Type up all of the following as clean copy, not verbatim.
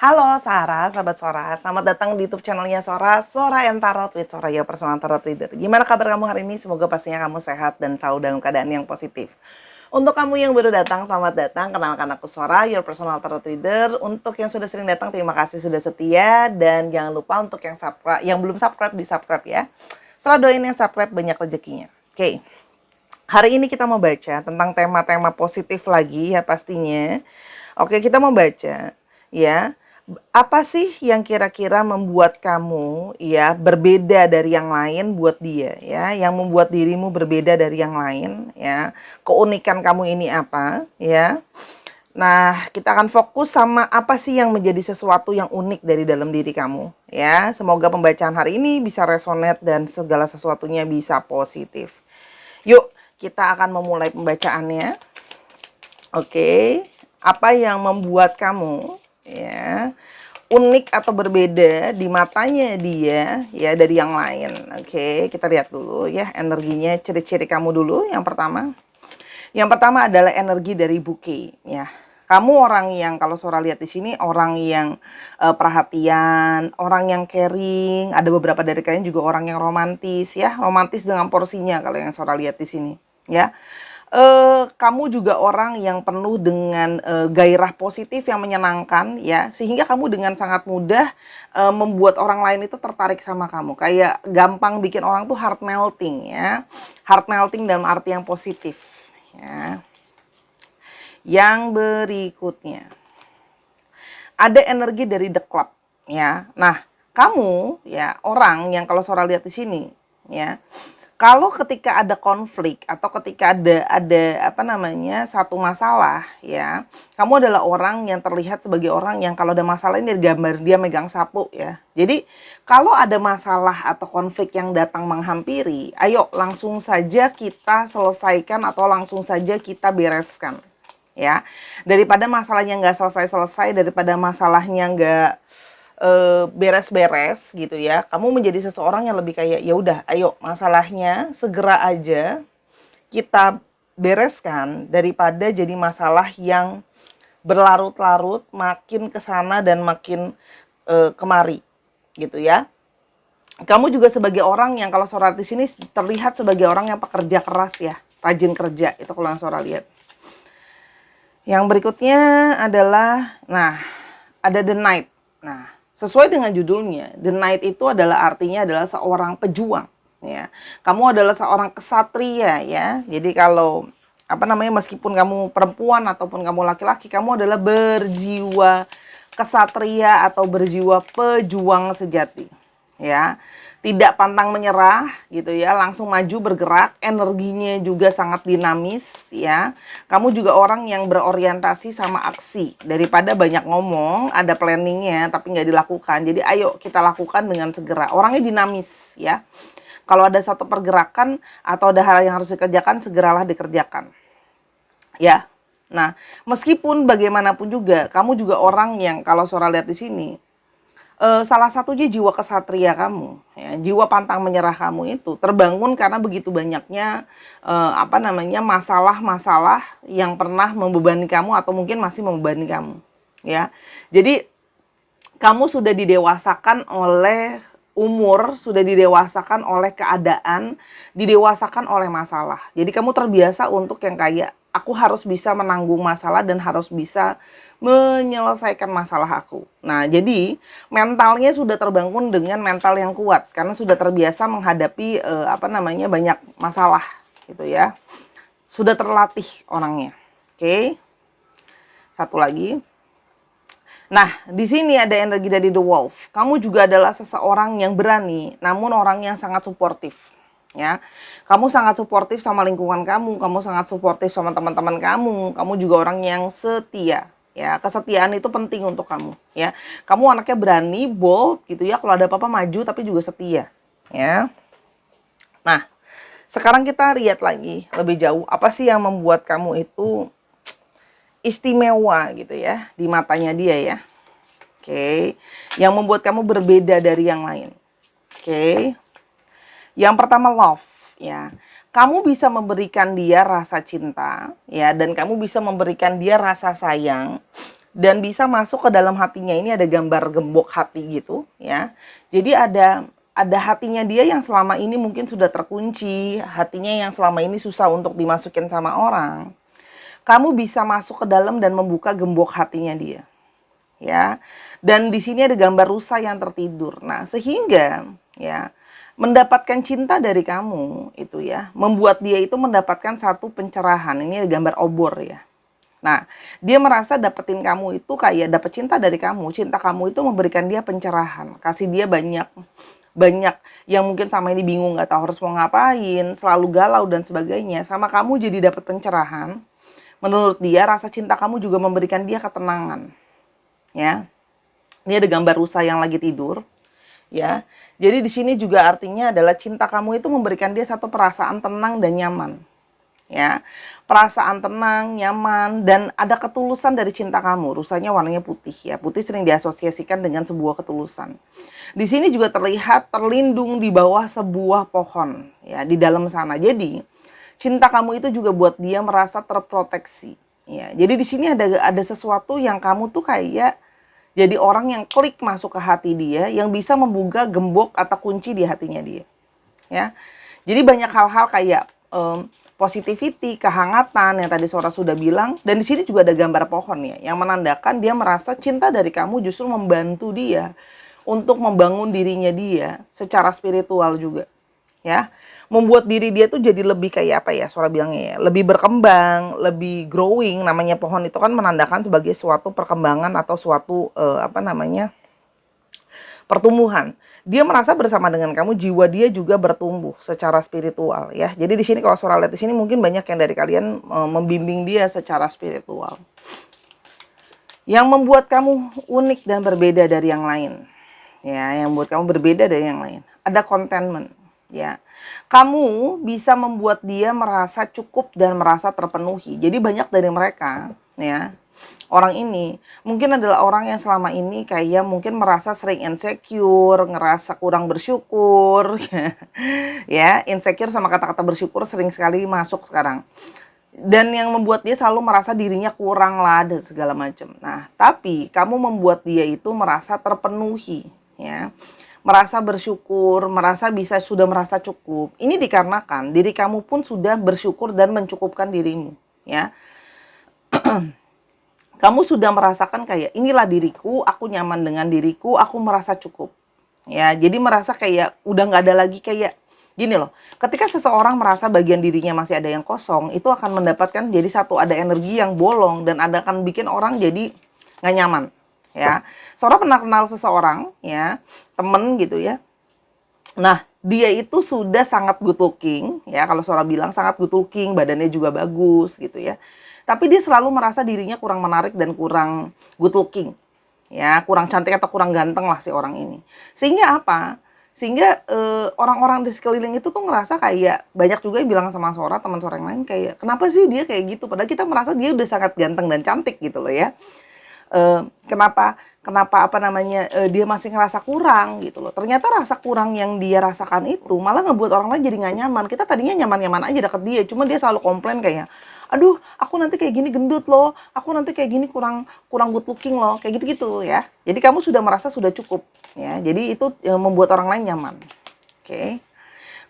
Halo Sarah, sahabat Sora. Selamat datang di YouTube channelnya Sora, Sora and Tarot with Sora, your personal tarot reader. Gimana kabar kamu hari ini? Semoga pastinya kamu sehat dan selalu dalam keadaan yang positif. Untuk kamu yang baru datang, selamat datang. Kenalkan aku Sora, your personal tarot reader. Untuk yang sudah sering datang, terima kasih sudah setia. Dan jangan lupa untuk yang belum subscribe, di subscribe ya. Sora doain yang subscribe banyak rezekinya. Oke. Hari ini kita mau baca tentang tema-tema positif lagi ya pastinya. Oke, kita mau baca ya. Apa sih yang kira-kira membuat kamu ya berbeda dari yang lain buat dia ya, yang membuat dirimu berbeda dari yang lain ya. Keunikan kamu ini apa ya? Nah, kita akan fokus sama apa sih yang menjadi sesuatu yang unik dari dalam diri kamu ya. Semoga pembacaan hari ini bisa resonate dan segala sesuatunya bisa positif. Yuk, kita akan memulai pembacaannya. Oke, apa yang membuat kamu ya unik atau berbeda di matanya dia ya dari yang lain? Oke, kita lihat dulu ya energinya, ciri-ciri kamu dulu. Yang pertama adalah energi dari bouquet ya. Kamu orang yang kalau Sora lihat di sini orang yang perhatian, orang yang caring. Ada beberapa dari kalian juga orang yang romantis ya, romantis dengan porsinya kalau yang Sora lihat di sini ya. Kamu juga orang yang penuh dengan gairah positif yang menyenangkan ya, sehingga kamu dengan sangat mudah membuat orang lain itu tertarik sama kamu, kayak gampang bikin orang tuh heart melting ya, heart melting dalam arti yang positif ya. Yang berikutnya ada energi dari the club ya. Nah, kamu ya orang yang kalau Sora lihat di sini ya, kalau ketika ada konflik atau ketika ada apa namanya satu masalah ya, kamu adalah orang yang terlihat sebagai orang yang kalau ada masalah ini gambar dia megang sapu ya. Jadi kalau ada masalah atau konflik yang datang menghampiri, ayo langsung saja kita selesaikan atau langsung saja kita bereskan ya. Daripada masalahnya nggak selesai-selesai, daripada masalahnya nggak beres-beres gitu ya, kamu menjadi seseorang yang lebih kayak ya udah ayo masalahnya segera aja kita bereskan daripada jadi masalah yang berlarut-larut makin kesana dan makin kemari gitu ya. Kamu juga sebagai orang yang kalau Sora di sini terlihat sebagai orang yang pekerja keras ya, rajin kerja, itu kalau yang Sora lihat. Yang berikutnya adalah nah ada the Knight. Nah, sesuai dengan judulnya, The Knight itu adalah artinya adalah seorang pejuang ya. Kamu adalah seorang kesatria ya. Jadi kalau apa namanya meskipun kamu perempuan ataupun kamu laki-laki, kamu adalah berjiwa kesatria atau berjiwa pejuang sejati ya. Tidak pantang menyerah gitu ya, langsung maju bergerak, energinya juga sangat dinamis ya. Kamu juga orang yang berorientasi sama aksi, daripada banyak ngomong, ada planningnya tapi nggak dilakukan. Jadi ayo kita lakukan dengan segera. Orangnya dinamis ya. Kalau ada satu pergerakan atau ada hal yang harus dikerjakan, segeralah dikerjakan ya. Nah, meskipun bagaimanapun juga, kamu juga orang yang kalau Sora lihat di sini, salah satunya jiwa kesatria kamu ya, jiwa pantang menyerah kamu itu terbangun karena begitu banyaknya apa namanya masalah-masalah yang pernah membebani kamu atau mungkin masih membebani kamu ya. Jadi kamu sudah didewasakan oleh umur, sudah didewasakan oleh keadaan, didewasakan oleh masalah. Jadi kamu terbiasa untuk yang kayak aku harus bisa menanggung masalah dan harus bisa menyelesaikan masalah aku. Nah, jadi mentalnya sudah terbangun dengan mental yang kuat karena sudah terbiasa menghadapi apa namanya banyak masalah gitu ya. Sudah terlatih orangnya. Oke. Satu lagi. Nah, di sini ada energi dari The Wolf. Kamu juga adalah seseorang yang berani, namun orang yang sangat suportif. Ya, kamu sangat suportif sama lingkungan kamu sangat suportif sama teman-teman kamu juga orang yang setia. Ya, kesetiaan itu penting untuk kamu. Ya, kamu anaknya berani, bold, gitu ya. Kalau ada apa-apa maju, tapi juga setia. Ya. Nah, sekarang kita lihat lagi lebih jauh. Apa sih yang membuat kamu itu istimewa gitu ya di matanya dia ya. Oke, yang membuat kamu berbeda dari yang lain. Oke. Yang pertama love ya. Kamu bisa memberikan dia rasa cinta ya dan kamu bisa memberikan dia rasa sayang dan bisa masuk ke dalam hatinya. Ini ada gambar gembok hati gitu ya. Jadi ada hatinya dia yang selama ini mungkin sudah terkunci, hatinya yang selama ini susah untuk dimasukin sama orang. Kamu bisa masuk ke dalam dan membuka gembok hatinya dia. Ya. Dan di sini ada gambar rusa yang tertidur. Nah, sehingga ya mendapatkan cinta dari kamu itu ya, membuat dia itu mendapatkan satu pencerahan. Ini ada gambar obor ya. Nah, dia merasa dapetin kamu itu kayak dapet cinta dari kamu. Cinta kamu itu memberikan dia pencerahan, kasih dia banyak yang mungkin sama ini bingung nggak tahu harus mau ngapain, selalu galau dan sebagainya. Sama kamu jadi dapat pencerahan. Menurut dia rasa cinta kamu juga memberikan dia ketenangan. Ya. Ini ada gambar rusa yang lagi tidur, ya. Jadi di sini juga artinya adalah cinta kamu itu memberikan dia satu perasaan tenang dan nyaman. Ya. Perasaan tenang, nyaman, dan ada ketulusan dari cinta kamu. Rusanya warnanya putih ya. Putih sering diasosiasikan dengan sebuah ketulusan. Di sini juga terlihat terlindung di bawah sebuah pohon ya, di dalam sana. Jadi cinta kamu itu juga buat dia merasa terproteksi ya. Jadi di sini ada sesuatu yang kamu tuh kayak jadi orang yang klik masuk ke hati dia, yang bisa membuka gembok atau kunci di hatinya dia. Ya. Jadi banyak hal-hal kayak positivity, kehangatan yang tadi Sora sudah bilang, dan di sini juga ada gambar pohon ya, yang menandakan dia merasa cinta dari kamu justru membantu dia untuk membangun dirinya dia secara spiritual juga. Ya. Membuat diri dia tuh jadi lebih kayak apa ya, Sora bilangnya ya, lebih berkembang, lebih growing. Namanya pohon itu kan menandakan sebagai suatu perkembangan atau suatu pertumbuhan. Dia merasa bersama dengan kamu, jiwa dia juga bertumbuh secara spiritual ya. Jadi di sini kalau Sora lihat di sini mungkin banyak yang dari kalian membimbing dia secara spiritual. Yang membuat kamu unik dan berbeda dari yang lain. Ya, yang membuat kamu berbeda dari yang lain. Ada contentment ya. Kamu bisa membuat dia merasa cukup dan merasa terpenuhi. Jadi banyak dari mereka ya, orang ini mungkin adalah orang yang selama ini kayak mungkin merasa sering insecure, ngerasa kurang bersyukur ya. Insecure sama kata-kata bersyukur sering sekali masuk sekarang. Dan yang membuat dia selalu merasa dirinya kurang lah dan segala macam. Nah, tapi kamu membuat dia itu merasa terpenuhi ya. Merasa bersyukur, sudah merasa cukup. Ini dikarenakan diri kamu pun sudah bersyukur dan mencukupkan dirimu, ya. Kamu sudah merasakan kayak inilah diriku, aku nyaman dengan diriku, aku merasa cukup. Ya, jadi merasa kayak udah nggak ada lagi kayak gini loh. Ketika seseorang merasa bagian dirinya masih ada yang kosong, itu akan mendapatkan jadi satu ada energi yang bolong dan akan bikin orang jadi nggak nyaman. Ya, Sora pernah kenal seseorang ya, temen gitu ya. Nah, dia itu sudah sangat good looking ya, kalau Sora bilang sangat good looking, badannya juga bagus gitu ya. Tapi dia selalu merasa dirinya kurang menarik dan kurang good looking. Ya, kurang cantik atau kurang ganteng lah si orang ini. Sehingga apa? Sehingga orang-orang di sekeliling itu tuh ngerasa kayak banyak juga yang bilang sama Sora, teman Sora yang lain kayak kenapa sih dia kayak gitu? Padahal kita merasa dia udah sangat ganteng dan cantik gitu loh ya. Kenapa dia masih ngerasa kurang gitu loh. Ternyata rasa kurang yang dia rasakan itu malah ngebuat orang lain jadi nggak nyaman. Kita tadinya nyaman-nyaman aja deket dia, cuma dia selalu komplain kayak, aduh aku nanti kayak gini gendut loh, aku nanti kayak gini kurang good looking loh, kayak gitu-gitu ya. Jadi kamu sudah merasa sudah cukup ya. Jadi itu membuat orang lain nyaman. Oke.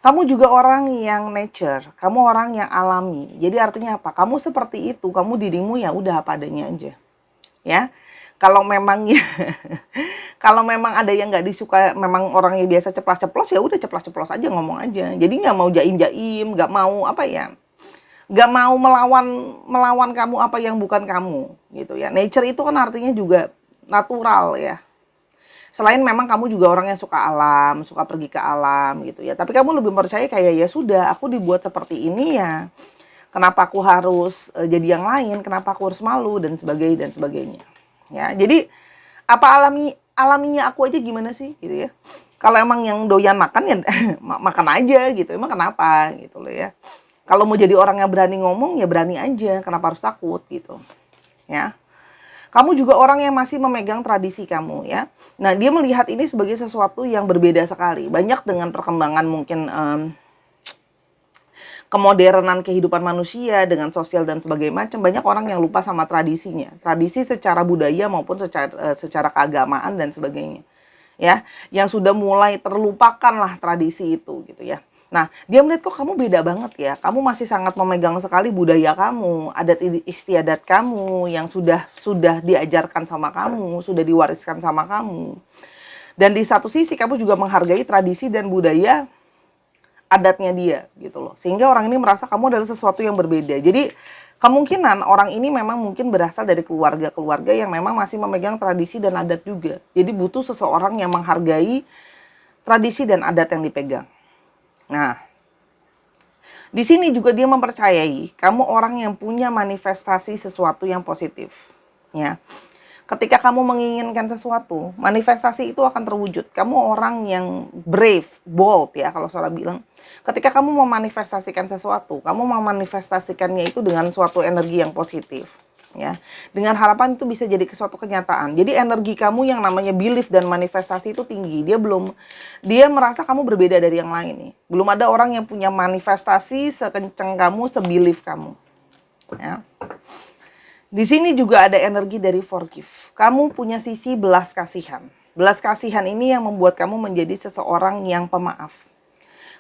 Kamu juga orang yang nature, kamu orang yang alami. Jadi artinya apa? Kamu seperti itu, kamu dirimu ya udah apa adanya aja. Ya, kalau memang kalau memang ada yang nggak disuka, memang orangnya biasa ceplas-ceplos ya udah ceplas-ceplos aja, ngomong aja. Jadi nggak mau jaim-jaim, nggak mau nggak mau melawan kamu apa yang bukan kamu gitu ya. Nature itu kan artinya juga natural ya. Selain memang kamu juga orang yang suka alam, suka pergi ke alam gitu ya. Tapi kamu lebih percaya kayak ya sudah, aku dibuat seperti ini ya. Kenapa aku harus jadi yang lain? Kenapa aku harus malu dan sebagainya. Ya, jadi apa alaminya aku aja gimana sih gitu ya. Kalau emang yang doyan makan ya makan aja gitu. Emang kenapa gitu loh ya. Kalau mau jadi orang yang berani ngomong ya berani aja. Kenapa harus takut gitu. Ya. Kamu juga orang yang masih memegang tradisi kamu ya. Nah, dia melihat ini sebagai sesuatu yang berbeda sekali. Banyak dengan perkembangan mungkin kemodernan kehidupan manusia dengan sosial dan sebagainya macam, banyak orang yang lupa sama tradisinya. Tradisi secara budaya maupun secara keagamaan dan sebagainya. Ya, yang sudah mulai terlupakan lah tradisi itu gitu ya. Nah, dia melihat kok kamu beda banget ya. Kamu masih sangat memegang sekali budaya kamu, adat istiadat kamu yang sudah diajarkan sama kamu, sudah diwariskan sama kamu. Dan di satu sisi kamu juga menghargai tradisi dan budaya adatnya dia gitu loh. Sehingga orang ini merasa kamu adalah sesuatu yang berbeda. Jadi kemungkinan orang ini memang mungkin berasal dari keluarga-keluarga yang memang masih memegang tradisi dan adat juga. Jadi butuh seseorang yang menghargai tradisi dan adat yang dipegang. Nah, di sini juga dia mempercayai kamu orang yang punya manifestasi sesuatu yang positif. Ya. Ketika kamu menginginkan sesuatu, manifestasi itu akan terwujud. Kamu orang yang brave, bold ya kalau seorang bilang. Ketika kamu memanifestasikan sesuatu, kamu memanifestasikannya itu dengan suatu energi yang positif. Ya, dengan harapan itu bisa jadi suatu kenyataan. Jadi energi kamu yang namanya belief dan manifestasi itu tinggi. Dia merasa kamu berbeda dari yang lain nih. Belum ada orang yang punya manifestasi sekencang kamu, sebelief kamu. Ya. Di sini juga ada energi dari forgive. Kamu punya sisi belas kasihan. Belas kasihan ini yang membuat kamu menjadi seseorang yang pemaaf.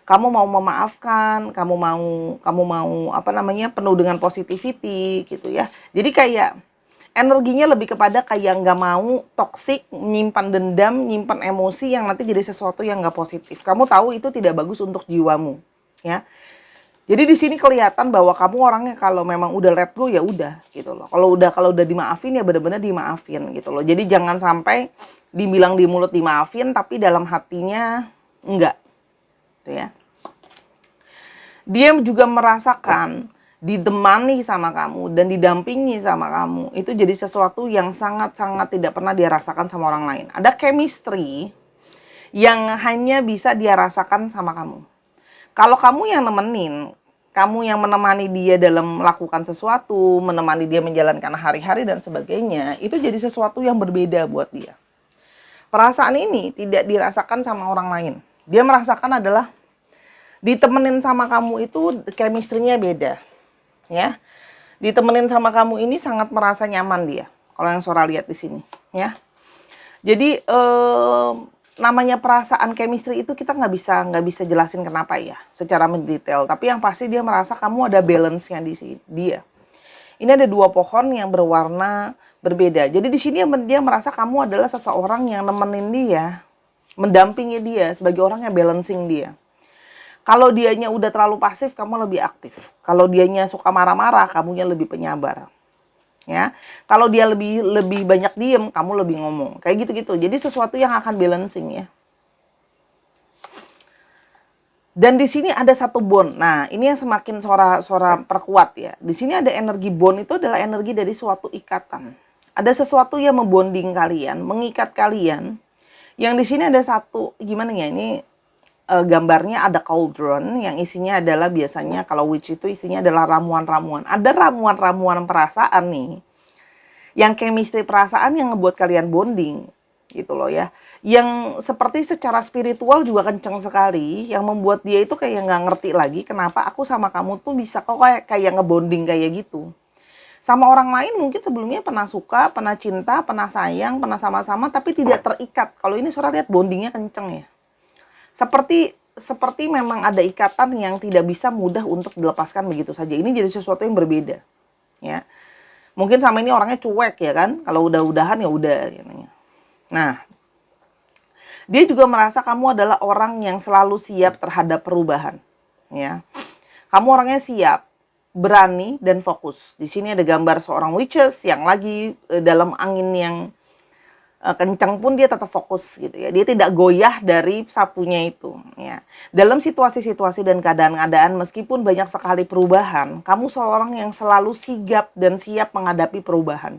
Kamu mau memaafkan, kamu mau penuh dengan positivity gitu ya. Jadi kayak energinya lebih kepada kayak nggak mau toksik, nyimpan dendam, nyimpan emosi yang nanti jadi sesuatu yang nggak positif. Kamu tahu itu tidak bagus untuk jiwamu, ya. Jadi di sini kelihatan bahwa kamu orangnya kalau memang udah let go ya udah gitu loh. Kalau udah dimaafin ya benar-benar dimaafin gitu loh. Jadi jangan sampai dibilang di mulut dimaafin tapi dalam hatinya enggak. Gitu ya. Dia juga merasakan ditemani sama kamu dan didampingi sama kamu. Itu jadi sesuatu yang sangat-sangat tidak pernah dia rasakan sama orang lain. Ada chemistry yang hanya bisa dia rasakan sama kamu. Kalau kamu yang nemenin, kamu yang menemani dia dalam melakukan sesuatu, menemani dia menjalankan hari-hari dan sebagainya, itu jadi sesuatu yang berbeda buat dia. Perasaan ini tidak dirasakan sama orang lain. Dia merasakan adalah ditemenin sama kamu itu chemistry-nya beda. Ya. Ditemenin sama kamu ini sangat merasa nyaman dia. Kalau yang Sora lihat di sini, ya. Jadi namanya perasaan chemistry itu kita nggak bisa jelasin kenapa ya secara mendetail, tapi yang pasti dia merasa kamu ada balance-nya di sini dia. Ini ada dua pohon yang berwarna berbeda. Jadi di sini dia merasa kamu adalah seseorang yang nemenin dia, mendampingi dia sebagai orang yang balancing dia. Kalau dianya udah terlalu pasif, kamu lebih aktif. Kalau dianya suka marah-marah, kamunya lebih penyabar. Ya, kalau dia lebih banyak diem, kamu lebih ngomong, kayak gitu-gitu. Jadi sesuatu yang akan balancing ya. Dan di sini ada satu bond. Nah, ini yang semakin Sora perkuat ya. Di sini ada energi bond, itu adalah energi dari suatu ikatan. Ada sesuatu yang membonding kalian, mengikat kalian. Yang di sini ada satu, gimana ya ini gambarnya ada cauldron yang isinya adalah biasanya kalau witch itu isinya adalah ramuan-ramuan. Ada ramuan-ramuan perasaan nih. Yang chemistry perasaan yang ngebuat kalian bonding gitu loh ya. Yang seperti secara spiritual juga kenceng sekali, yang membuat dia itu kayak nggak ngerti lagi kenapa aku sama kamu tuh bisa kok kayak ngebonding kayak gitu. Sama orang lain mungkin sebelumnya pernah suka, pernah cinta, pernah sayang, pernah sama-sama tapi tidak terikat. Kalau ini Sora lihat bondingnya kenceng ya. Seperti memang ada ikatan yang tidak bisa mudah untuk dilepaskan begitu saja. Ini jadi sesuatu yang berbeda. Ya. Mungkin sama ini orangnya cuek ya kan. Kalau udah-udahan ya udah katanya. Nah, dia juga merasa kamu adalah orang yang selalu siap terhadap perubahan. Ya. Kamu orangnya siap, berani dan fokus. Di sini ada gambar seorang witches yang lagi dalam angin yang kencang pun dia tetap fokus gitu ya. Dia tidak goyah dari sapunya itu ya. Dalam situasi-situasi dan keadaan-keadaan meskipun banyak sekali perubahan, kamu seorang yang selalu sigap dan siap menghadapi perubahan.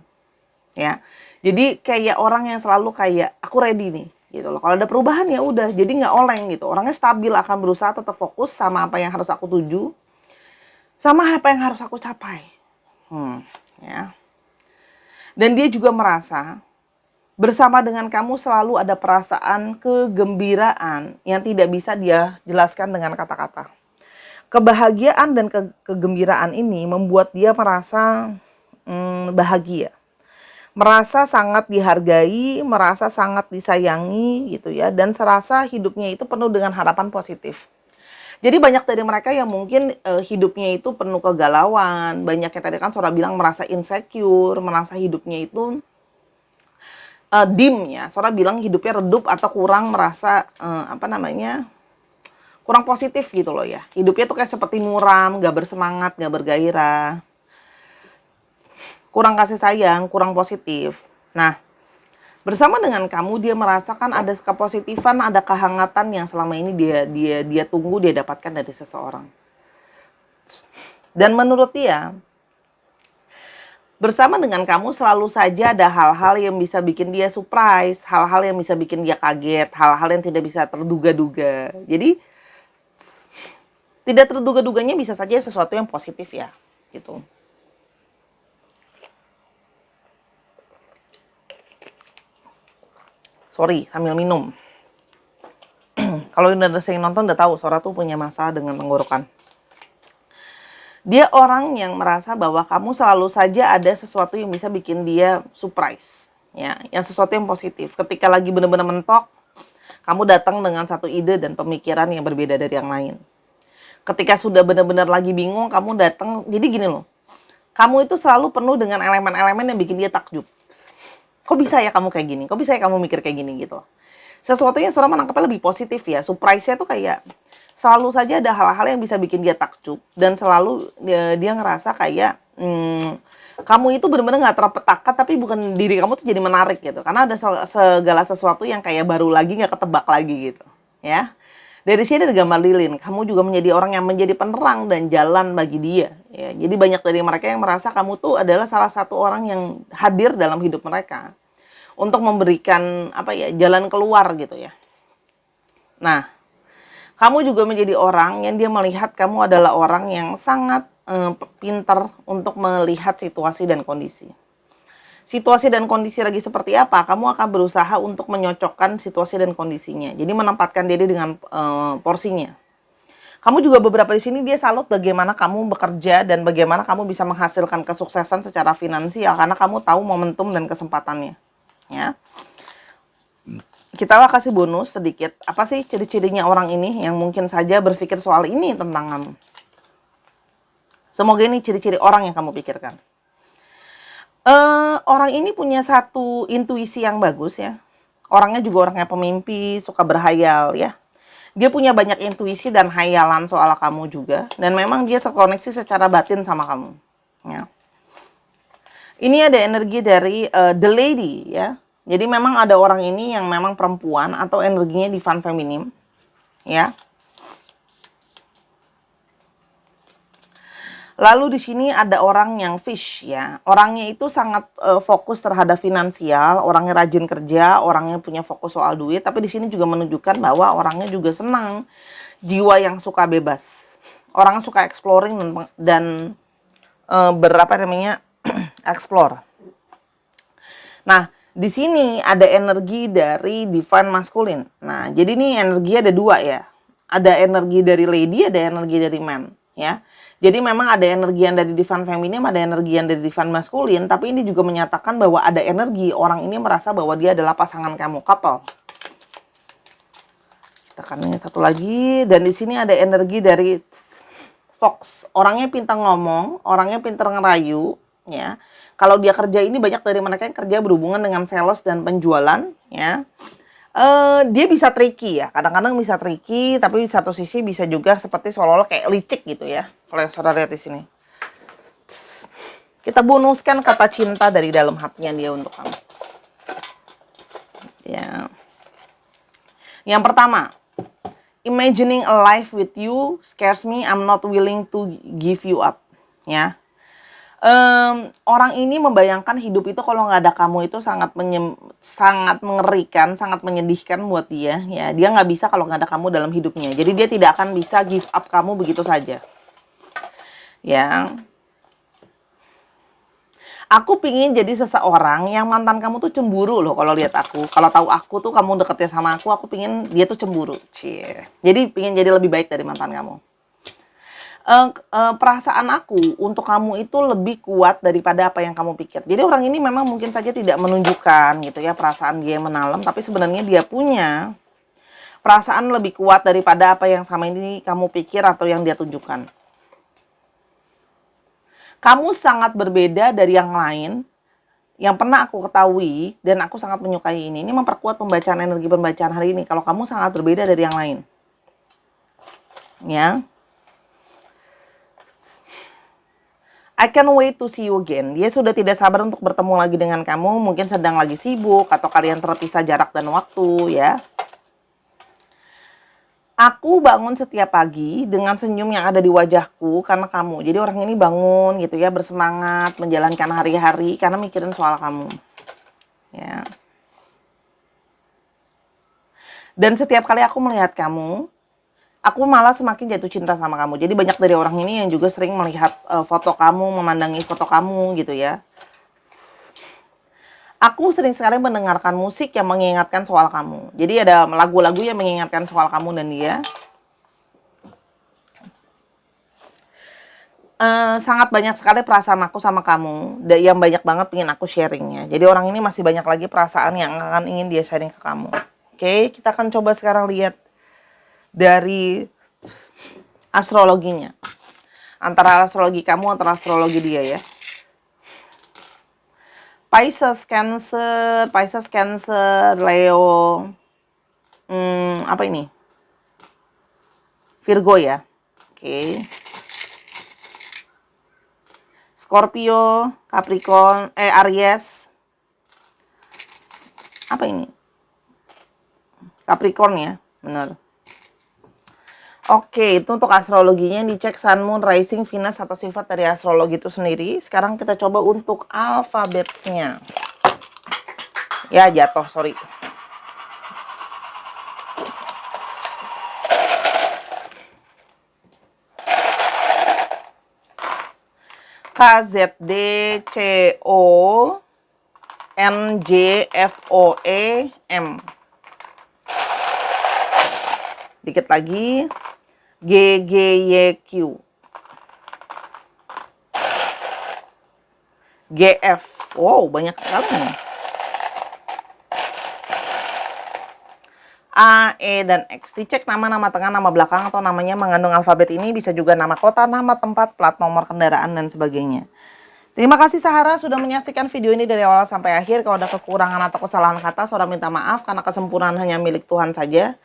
Ya. Jadi kayak orang yang selalu kayak aku ready nih gitu loh. Kalau ada perubahan ya udah, jadi nggak oleng gitu. Orangnya stabil, akan berusaha tetap fokus sama apa yang harus aku tuju, sama apa yang harus aku capai. Ya. Dan dia juga merasa bersama dengan kamu selalu ada perasaan kegembiraan yang tidak bisa dia jelaskan dengan kata-kata. Kebahagiaan dan kegembiraan ini membuat dia merasa bahagia, merasa sangat dihargai, merasa sangat disayangi gitu ya, dan serasa hidupnya itu penuh dengan harapan positif. Jadi banyak dari mereka yang mungkin hidupnya itu penuh kegalauan, banyak yang tadi kan Sora bilang merasa insecure, merasa hidupnya itu dim ya. Sora bilang hidupnya redup atau kurang merasa kurang positif gitu loh ya. Hidupnya tuh kayak seperti muram, gak bersemangat, gak bergairah, kurang kasih sayang, kurang positif. Nah, bersama dengan kamu dia merasakan ada kepositifan, ada kehangatan yang selama ini dia tunggu, dia dapatkan dari seseorang. Dan menurut dia, bersama dengan kamu selalu saja ada hal-hal yang bisa bikin dia surprise, hal-hal yang bisa bikin dia kaget, hal-hal yang tidak bisa terduga-duga. Jadi tidak terduga-duganya bisa saja sesuatu yang positif ya, gitu. Sorry, sambil minum. Kalau udah sering nonton udah tahu Sora tuh punya masalah dengan tenggorokan. Dia orang yang merasa bahwa kamu selalu saja ada sesuatu yang bisa bikin dia surprise, ya, yang sesuatu yang positif. Ketika lagi benar-benar mentok, kamu datang dengan satu ide dan pemikiran yang berbeda dari yang lain. Ketika sudah benar-benar lagi bingung, kamu datang. Jadi gini loh, kamu itu selalu penuh dengan elemen-elemen yang bikin dia takjub. Kok bisa ya kamu kayak gini? Kok bisa ya kamu mikir kayak gini gitu? Sesuatu yang Sora menangkapnya lebih positif ya. Surprise-nya tuh kayak selalu saja ada hal-hal yang bisa bikin dia takjub. Dan selalu dia ngerasa kayak kamu itu benar-benar nggak terpetakan, tapi bukan diri kamu tuh jadi menarik gitu. Karena ada segala sesuatu yang kayak baru lagi, nggak ketebak lagi gitu. Ya. Dari sini ada gambar lilin, kamu juga menjadi orang yang menjadi penerang dan jalan bagi dia. Ya, jadi banyak dari mereka yang merasa kamu tuh adalah salah satu orang yang hadir dalam hidup mereka untuk memberikan jalan keluar gitu ya. Nah, kamu juga menjadi orang yang dia melihat kamu adalah orang yang sangat pintar untuk melihat situasi dan kondisi. Situasi dan kondisi lagi seperti apa, kamu akan berusaha untuk menyocokkan situasi dan kondisinya. Jadi menempatkan diri dengan porsinya. Kamu juga beberapa di sini dia salut bagaimana kamu bekerja dan bagaimana kamu bisa menghasilkan kesuksesan secara finansial karena kamu tahu momentum dan kesempatannya. Ya. Kita lah kasih bonus sedikit. Apa sih ciri-cirinya orang ini yang mungkin saja berpikir soal ini tentang kamu? Semoga ini ciri-ciri orang yang kamu pikirkan. Orang ini punya satu intuisi yang bagus ya. Orangnya juga orangnya pemimpi, suka berhayal ya. Dia punya banyak intuisi dan hayalan soal kamu juga. Dan memang dia terkoneksi secara batin sama kamu. Ya. Ini ada energi dari the lady ya. Jadi memang ada orang ini yang memang perempuan atau energinya divine feminim. Ya. Lalu di sini ada orang yang fish ya. Orangnya itu sangat fokus terhadap finansial, orangnya rajin kerja, orangnya punya fokus soal duit, tapi di sini juga menunjukkan bahwa orangnya juga senang, jiwa yang suka bebas. Orang suka exploring dan explore. Nah, di sini ada energi dari divine masculine. Nah, jadi ini energi ada dua ya. Ada energi dari lady, ada energi dari man ya. Jadi memang ada energi yang dari divine feminim, ada energi yang dari divine maskulin, tapi ini juga menyatakan bahwa ada energi orang ini merasa bahwa dia adalah pasangan kamu, couple. Tekan ini satu lagi, dan di sini ada energi dari fox. Orangnya pintar ngomong, orangnya pintar ngerayu, ya. Kalau dia kerja ini banyak dari mereka yang kerja berhubungan dengan sales dan penjualan, ya. Dia bisa tricky ya, kadang-kadang bisa tricky, tapi di satu sisi bisa juga seperti seolah-olah kayak licik gitu ya. Kalau yang saudara lihat di sini, kita bonuskan kata cinta dari dalam hatinya dia untuk kamu. Ya. Yang pertama, imagining a life with you scares me. I'm not willing to give you up. Ya. Orang ini membayangkan hidup itu kalau nggak ada kamu itu sangat mengerikan, sangat menyedihkan buat dia. Ya, dia nggak bisa kalau nggak ada kamu dalam hidupnya. Jadi dia tidak akan bisa give up kamu begitu saja. Ya, aku pingin jadi seseorang yang mantan kamu tuh cemburu loh kalau lihat aku. Kalau tahu aku tuh kamu deketnya sama aku pingin dia tuh cemburu. Cie. Jadi pingin jadi lebih baik dari mantan kamu. perasaan aku untuk kamu itu lebih kuat daripada apa yang kamu pikir. Jadi orang ini memang mungkin saja tidak menunjukkan gitu ya perasaan dia yang mendalam, tapi sebenarnya dia punya perasaan lebih kuat daripada apa yang sama ini kamu pikir atau yang dia tunjukkan. Kamu sangat berbeda dari yang lain yang pernah aku ketahui dan aku sangat menyukai ini. Ini memperkuat pembacaan energi pembacaan hari ini kalau kamu sangat berbeda dari yang lain. Ya. I can wait to see you again. Dia sudah tidak sabar untuk bertemu lagi dengan kamu. Mungkin sedang lagi sibuk atau kalian terpisah jarak dan waktu ya. Aku bangun setiap pagi dengan senyum yang ada di wajahku karena kamu. Jadi orang ini bangun gitu ya, bersemangat menjalankan hari-hari karena mikirin soal kamu. Ya. Dan setiap kali aku melihat kamu, aku malah semakin jatuh cinta sama kamu. Jadi banyak dari orang ini yang juga sering melihat foto kamu, memandangi foto kamu gitu ya. Aku sering sekali mendengarkan musik yang mengingatkan soal kamu. Jadi ada lagu-lagu yang mengingatkan soal kamu dan dia. Sangat banyak sekali perasaan aku sama kamu. Yang banyak banget pengen aku sharingnya. Jadi orang ini masih banyak lagi perasaan yang akan ingin dia sharing ke kamu. Oke, kita akan coba sekarang lihat dari astrologinya. Antara astrologi kamu, antara astrologi dia ya. Pisces, Cancer, Leo, apa ini? Virgo ya. Oke. Scorpio, Capricorn, Aries. Apa ini? Capricorn ya, benar. Oke, itu untuk astrologinya. Dicek Sun, Moon, Rising, Venus atau sifat dari astrologi itu sendiri. Sekarang kita coba untuk alfabetnya. Ya, jatuh, sorry. K, Z, D, C, O, N, J, F, O, E, M. Dikit lagi. G, G, Y, Q. G, F. Wow, banyak sekali nih. A, E, dan X. Dicek nama-nama tengah, nama belakang, atau namanya mengandung alfabet ini. Bisa juga nama kota, nama tempat, plat nomor kendaraan, dan sebagainya. Terima kasih Sahara sudah menyaksikan video ini dari awal sampai akhir. Kalau ada kekurangan atau kesalahan kata, Sora minta maaf karena kesempurnaan hanya milik Tuhan saja.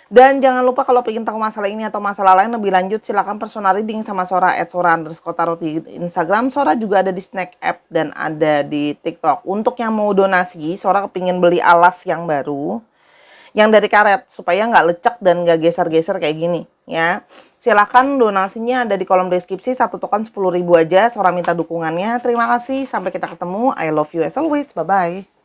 Dan jangan lupa kalau ingin tahu masalah ini atau masalah lain lebih lanjut, silakan personal reading sama Sora @sora_tarot di Instagram. Sora juga ada di Snack App dan ada di TikTok. Untuk yang mau donasi, Sora kepingin beli alas yang baru, yang dari karet, supaya nggak lecek dan nggak geser-geser kayak gini ya. Silakan donasinya ada di kolom deskripsi. 1 token 10.000 aja. Sora minta dukungannya. Terima kasih, sampai kita ketemu. I love you as always. Bye bye.